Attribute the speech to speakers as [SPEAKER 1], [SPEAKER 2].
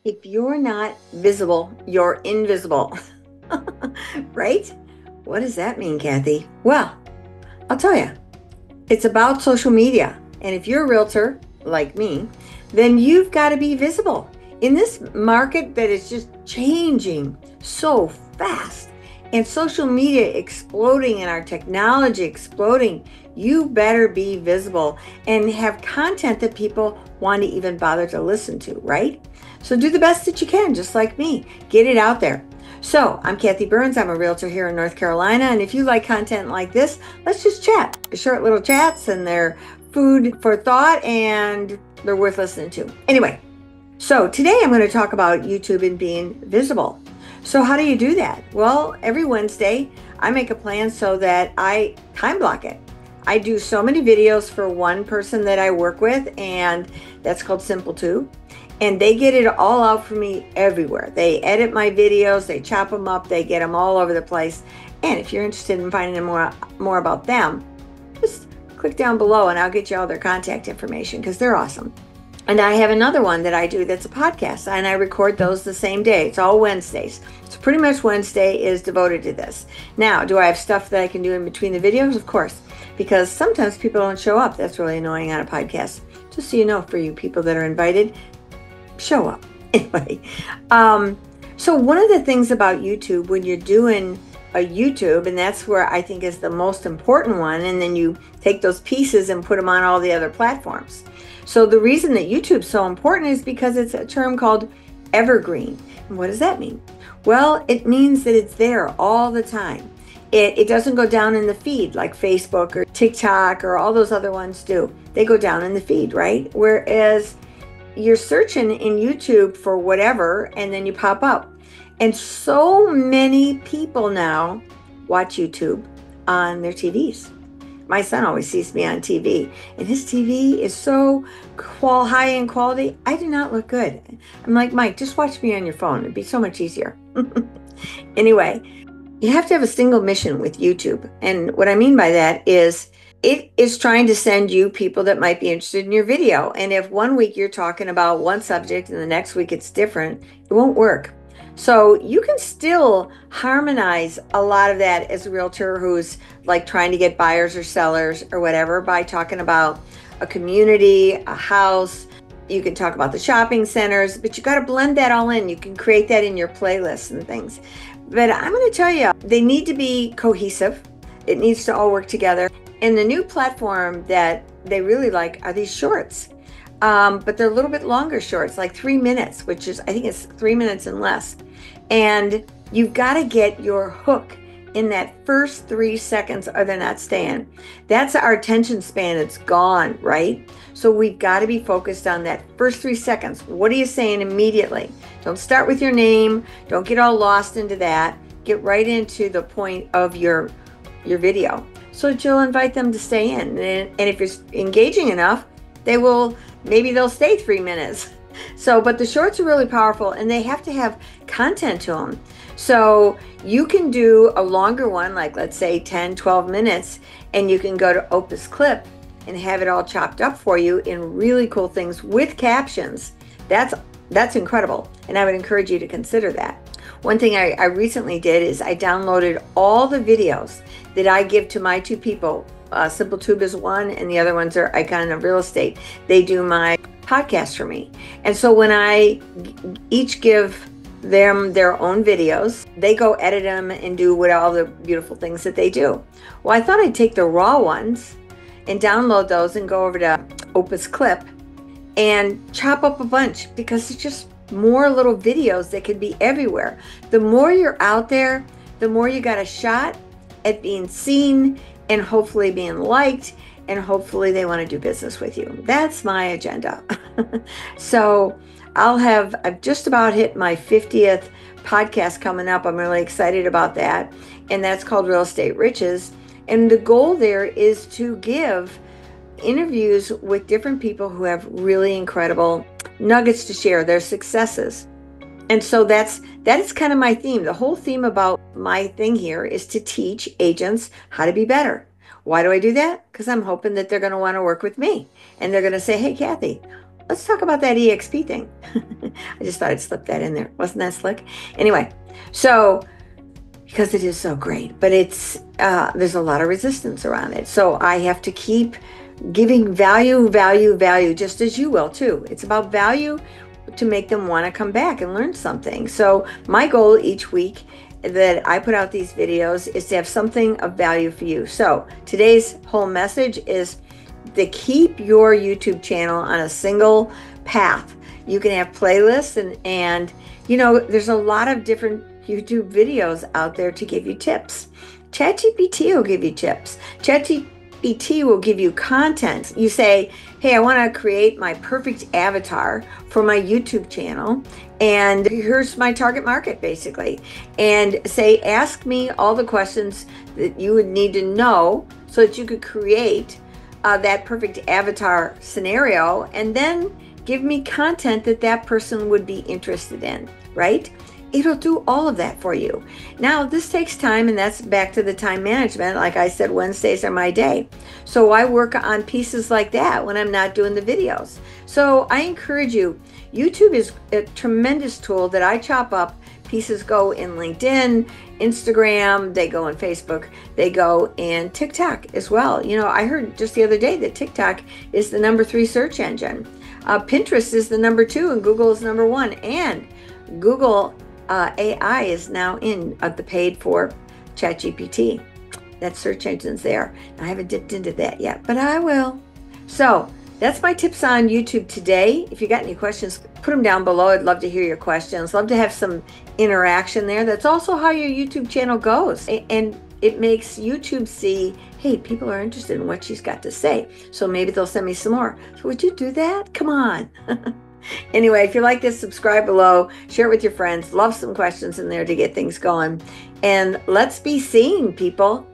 [SPEAKER 1] If you're not visible, you're invisible. Right? What does that mean, Kathy? Well, I'll tell you. It's about social media. And if you're a realtor like me, then you've got to be visible. In this market that is just changing so fast and social media exploding and our technology exploding, you better be visible and have content that people want to even bother to listen to, right? So do the best that you can, just like me. Get it out there. So I'm Kathy Burns. I'm a realtor here in North Carolina. And if you like content like this, let's just chat. Short little chats, and they're food for thought and they're worth listening to. Anyway, so today I'm going to talk about YouTube and being visible. So how do you do that? Well, every Wednesday I make a plan so that I time block it. I do so many videos for one person that I work with, and that's called Simple 2. And they get it all out for me everywhere. They edit my videos, they chop them up, they get them all over the place. And if you're interested in finding more about them, just click down below and I'll get you all their contact information because they're awesome. And I have another one that I do that's a podcast, and I record those the same day. It's all Wednesdays. So pretty much Wednesday is devoted to this. Now, do I have stuff that I can do in between the videos? Of course, because sometimes people don't show up. That's really annoying on a podcast. Just so you know, for you people that are invited, show up. Anyway, so one of the things about YouTube, when you're doing a YouTube, and that's where I think is the most important one, and then you take those pieces and put them on all the other platforms. So the reason that YouTube's so important is because it's a term called evergreen. And what does that mean? Well, it means that it's there all the time. It doesn't go down in the feed like Facebook or TikTok or all those other ones do. They go down in the feed, right? Whereas you're searching in YouTube for whatever, and then you pop up. And so many people now watch YouTube on their TVs. My son always sees me on TV, and his TV is so high in quality. I do not look good. I'm like, Mike, just watch me on your phone. It'd be so much easier. Anyway, you have to have a single mission with YouTube. And what I mean by that is it is trying to send you people that might be interested in your video. And if one week you're talking about one subject and the next week it's different, it won't work. So you can still harmonize a lot of that as a realtor who's like trying to get buyers or sellers or whatever by talking about a community, a house. You can talk about the shopping centers, but you got to blend that all in. You can create that in your playlists and things. But I'm going to tell you, they need to be cohesive. It needs to all work together. And the new platform that they really like are these shorts. But they're a little bit longer shorts, like 3 minutes, which is, I think it's 3 minutes and less. And you've got to get your hook in that first 3 seconds or they're not staying. That's our attention span. It's gone, right? So we've got to be focused on that first 3 seconds. What are you saying immediately? Don't start with your name. Don't get all lost into that. Get right into the point of your video so that you'll invite them to stay in. And if you're engaging enough, maybe they'll stay 3 minutes. So, but the shorts are really powerful, and they have to have content to them. So you can do a longer one, like let's say 10, 12 minutes, and you can go to Opus Clip and have it all chopped up for you in really cool things with captions. That's incredible. And I would encourage you to consider that. One thing I recently did is I downloaded all the videos that I give to my two people. Simple Tube is one, and the other ones are Icon of Real Estate. They do my podcast for me. And so when I each give them their own videos, they go edit them and do all the beautiful things that they do. Well, I thought I'd take the raw ones and download those and go over to Opus Clip and chop up a bunch, because it's just more little videos that could be everywhere. The more you're out there, the more you got a shot at being seen and hopefully being liked, and hopefully they want to do business with you. That's my agenda. So I've just about hit my 50th podcast coming up. I'm really excited about that. And that's called Real Estate Riches. And the goal there is to give interviews with different people who have really incredible nuggets to share, their successes. And so that is kind of my theme. The whole theme about my thing here is to teach agents how to be better. Why do I do that? Because I'm hoping that they're going to want to work with me. And they're going to say, hey, Kathy, let's talk about that EXP thing. I just thought I'd slip that in there. Wasn't that slick? Anyway, so because it is so great, but it's there's a lot of resistance around it. So I have to keep giving value, just as you will too. It's about value to make them want to come back and learn something. So my goal each week that I put out these videos is to have something of value for you. So today's whole message is to keep your YouTube channel on a single path. You can have playlists and you know, there's a lot of different YouTube videos out there to give you tips. ChatGPT will give you tips. ChatGPT will give you content. You say, hey, I want to create my perfect avatar for my YouTube channel. And here's my target market, basically. And say, ask me all the questions that you would need to know so that you could create that perfect avatar scenario. And then give me content that that person would be interested in, right? It'll do all of that for you. Now, this takes time, and that's back to the time management. Like I said, Wednesdays are my day. So I work on pieces like that when I'm not doing the videos. So I encourage you, YouTube is a tremendous tool that I chop up. Pieces go in LinkedIn, Instagram, they go in Facebook, they go in TikTok as well. You know, I heard just the other day that TikTok is the #3 search engine. Pinterest is the #2 and Google is #1. And Google AI is now in the paid for ChatGPT. That search engine's there. I haven't dipped into that yet, but I will. So that's my tips on YouTube today. If you got any questions, put them down below. I'd love to hear your questions. Love to have some interaction there. That's also how your YouTube channel goes. And it makes YouTube see, hey, people are interested in what she's got to say. So maybe they'll send me some more. So would you do that? Come on. Anyway, if you like this, subscribe below, share it with your friends. Love some questions in there to get things going. And let's be seen, people.